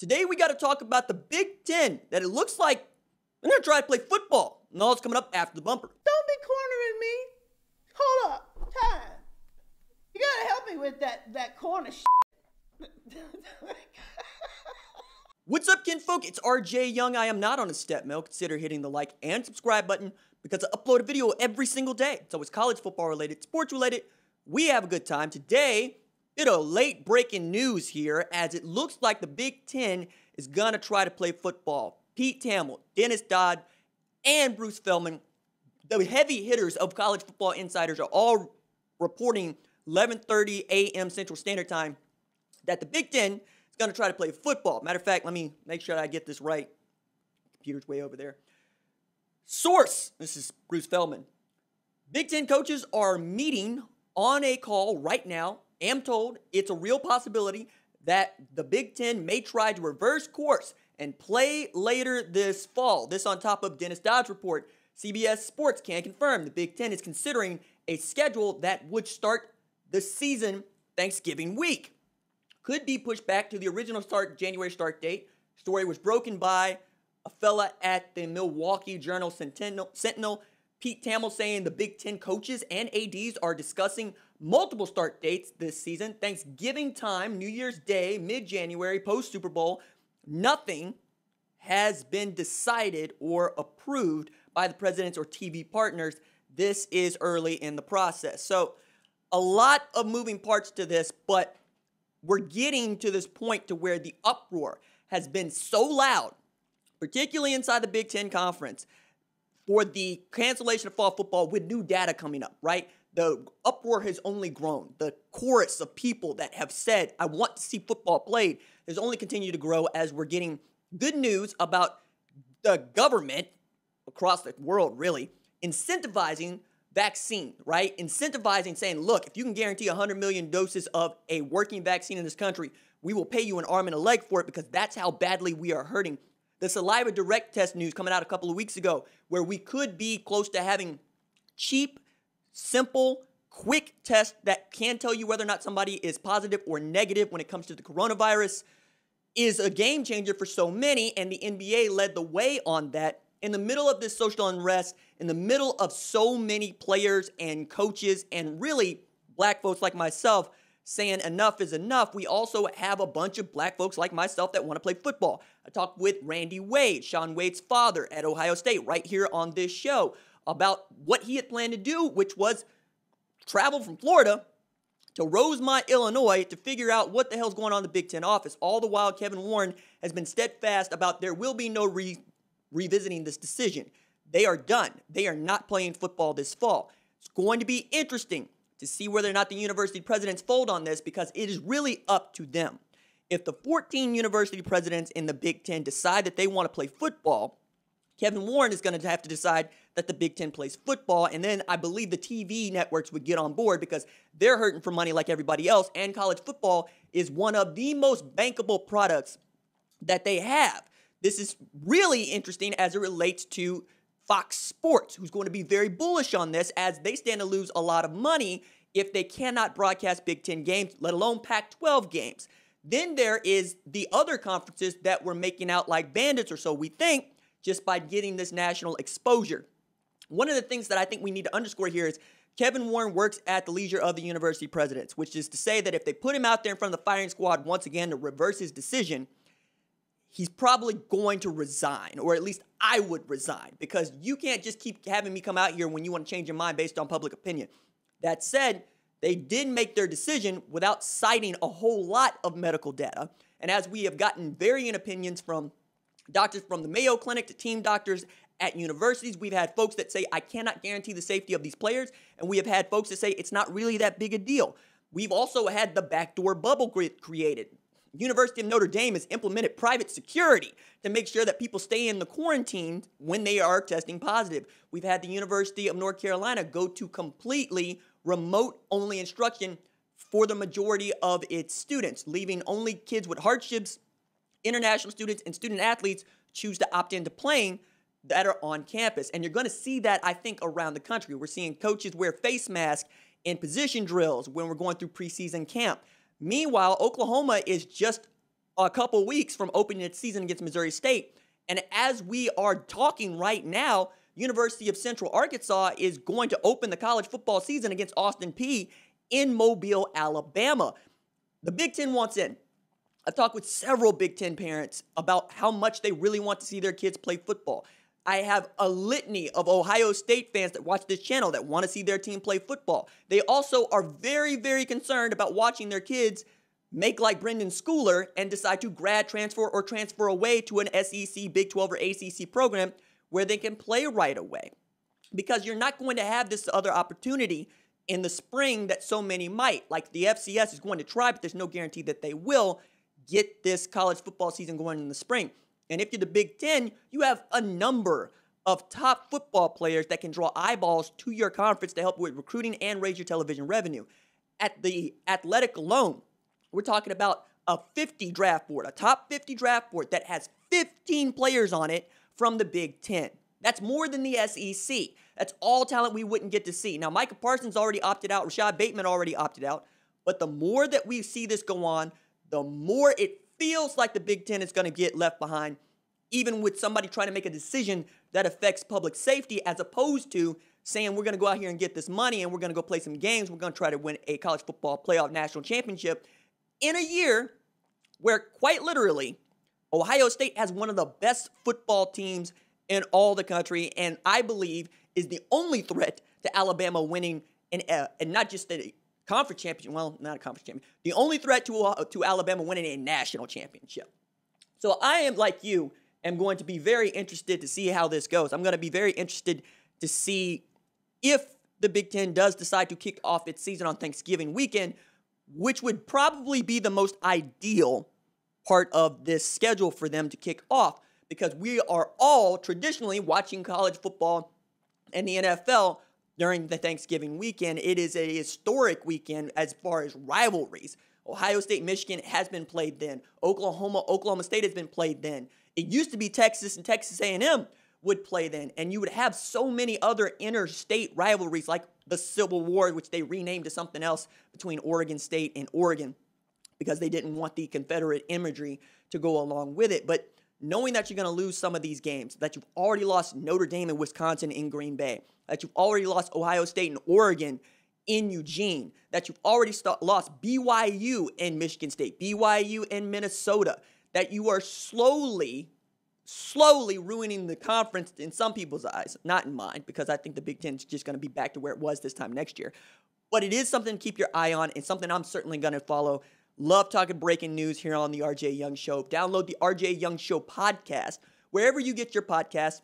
Today we got to talk about the Big Ten, that it looks like they're going to try to play football. And all it's coming up after the bumper. Don't be cornering me. Hold up. Time. You got to help me with that corner shit. What's up, kinfolk? It's RJ Young. I am not on a step mill. Consider hitting the like and subscribe button because I upload a video every single day. It's always college football related, sports related. We have a good time. Today, bit of late breaking news here as it looks like the Big Ten is going to try to play football. Pete Thamel, Dennis Dodd, and Bruce Feldman, the heavy hitters of college football insiders, are all reporting 11:30 a.m. Central Standard Time that the Big Ten is going to try to play football. Matter of fact, let me make sure I get this right. Computer's way over there. Source, this is Bruce Feldman. Big Ten coaches are meeting on a call right now. Am told it's a real possibility that the Big Ten may try to reverse course and play later this fall. This on top of Dennis Dodd's report. CBS Sports can confirm the Big Ten is considering a schedule that would start the season Thanksgiving week. Could be pushed back to the original January start date. Story was broken by a fella at the Milwaukee Journal Sentinel. Pete Thamel saying the Big Ten coaches and ADs are discussing multiple start dates this season. Thanksgiving time, New Year's Day, mid-January, post-Super Bowl. Nothing has been decided or approved by the presidents or TV partners. This is early in the process. So a lot of moving parts to this, but we're getting to this point to where the uproar has been so loud, particularly inside the Big Ten Conference, for the cancellation of fall football with new data coming up, right? The uproar has only grown. The chorus of people that have said, I want to see football played, has only continued to grow as we're getting good news about the government across the world, really, incentivizing vaccine, right? Incentivizing, saying, look, if you can guarantee 100 million doses of a working vaccine in this country, we will pay you an arm and a leg for it because that's how badly we are hurting. The saliva direct test news coming out a couple of weeks ago, where we could be close to having cheap, simple, quick tests that can tell you whether or not somebody is positive or negative when it comes to the coronavirus, is a game changer for so many, and the NBA led the way on that. In the middle of this social unrest, in the middle of so many players and coaches and really black folks like myself saying enough is enough, we also have a bunch of black folks like myself that want to play football. I talked with Randy Wade, Sean Wade's father at Ohio State, right here on this show, about what he had planned to do, which was travel from Florida to Rosemont, Illinois, to figure out what the hell's going on in the Big Ten office. All the while, Kevin Warren has been steadfast about there will be no revisiting this decision. They are done. They are not playing football this fall. It's going to be interesting to see whether or not the university presidents fold on this because it is really up to them. If the 14 university presidents in the Big Ten decide that they want to play football, Kevin Warren is going to have to decide that the Big Ten plays football, and then I believe the TV networks would get on board because they're hurting for money like everybody else, and college football is one of the most bankable products that they have. This is really interesting as it relates to Fox Sports, who's going to be very bullish on this as they stand to lose a lot of money if they cannot broadcast Big Ten games, let alone Pac-12 games. Then there is the other conferences that we're making out like bandits or so, we think, just by getting this national exposure. One of the things that I think we need to underscore here is Kevin Warren works at the leisure of the university presidents, which is to say that if they put him out there in front of the firing squad once again to reverse his decision, he's probably going to resign, or at least I would resign, because you can't just keep having me come out here when you want to change your mind based on public opinion. That said, they did make their decision without citing a whole lot of medical data. And as we have gotten varying opinions from doctors from the Mayo Clinic to team doctors at universities, we've had folks that say, I cannot guarantee the safety of these players. And we have had folks that say it's not really that big a deal. We've also had the backdoor bubble created. University of Notre Dame has implemented private security to make sure that people stay in the quarantine when they are testing positive. We've had the University of North Carolina go to completely remote-only instruction for the majority of its students, leaving only kids with hardships, international students, and student athletes choose to opt into playing that are on campus. And you're going to see that, I think, around the country. We're seeing coaches wear face masks in position drills when we're going through preseason camp. Meanwhile, Oklahoma is just a couple weeks from opening its season against Missouri State. And as we are talking right now, University of Central Arkansas is going to open the college football season against Austin Peay in Mobile, Alabama. The Big Ten wants in. I've talked with several Big Ten parents about how much they really want to see their kids play football. I have a litany of Ohio State fans that watch this channel that want to see their team play football. They also are very, very concerned about watching their kids make like Brendan Schooler and decide to grad transfer or transfer away to an SEC, Big 12, or ACC program where they can play right away. Because you're not going to have this other opportunity in the spring that so many might. Like the FCS is going to try, but there's no guarantee that they will get this college football season going in the spring. And if you're the Big Ten, you have a number of top football players that can draw eyeballs to your conference to help with recruiting and raise your television revenue. At the Athletic alone, we're talking about a 50 draft board, a top 50 draft board that has 15 players on it from the Big Ten. That's more than the SEC. That's all talent we wouldn't get to see. Now, Micah Parsons already opted out. Rashad Bateman already opted out. But the more that we see this go on, the more it feels like the Big Ten is going to get left behind, even with somebody trying to make a decision that affects public safety, as opposed to saying we're going to go out here and get this money and we're going to go play some games. We're going to try to win a college football playoff national championship in a year where, quite literally, Ohio State has one of the best football teams in all the country, and I believe is the only threat to Alabama winning, and not just a conference championship, well, not a conference championship, the only threat to Alabama winning a national championship. So I am, like you, am going to be very interested to see how this goes. I'm going to be very interested to see if the Big Ten does decide to kick off its season on Thanksgiving weekend, which would probably be the most ideal part of this schedule for them to kick off, because we are all traditionally watching college football and the NFL during the Thanksgiving weekend. It is a historic weekend as far as rivalries. Ohio State, Michigan has been played then. Oklahoma State has been played then. It used to be Texas and Texas A&M would play then. And you would have so many other interstate rivalries like the Civil War, which they renamed to something else, between Oregon State and Oregon because they didn't want the Confederate imagery to go along with it. But knowing that you're going to lose some of these games, that you've already lost Notre Dame and Wisconsin in Green Bay, that you've already lost Ohio State and Oregon in Eugene, that you've already lost BYU and Michigan State, BYU and Minnesota, that you are slowly ruining the conference in some people's eyes, not in mine, because I think the Big Ten is just going to be back to where it was this time next year. But it is something to keep your eye on and something I'm certainly going to follow. Love talking breaking news here on the RJ Young Show. Download the RJ Young Show podcast wherever you get your podcasts.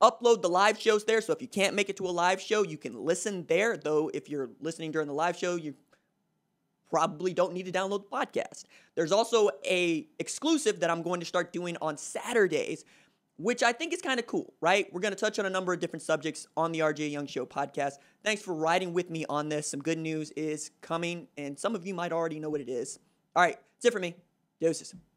Upload the live shows there, so if you can't make it to a live show, you can listen there. Though if you're listening during the live show, you probably don't need to download the podcast. There's also a exclusive that I'm going to start doing on Saturdays, which I think is kind of cool, right? We're going to touch on a number of different subjects on the RJ Young Show podcast. Thanks for riding with me on this. Some good news is coming, and some of you might already know what it is. All right, that's it for me. Deuces.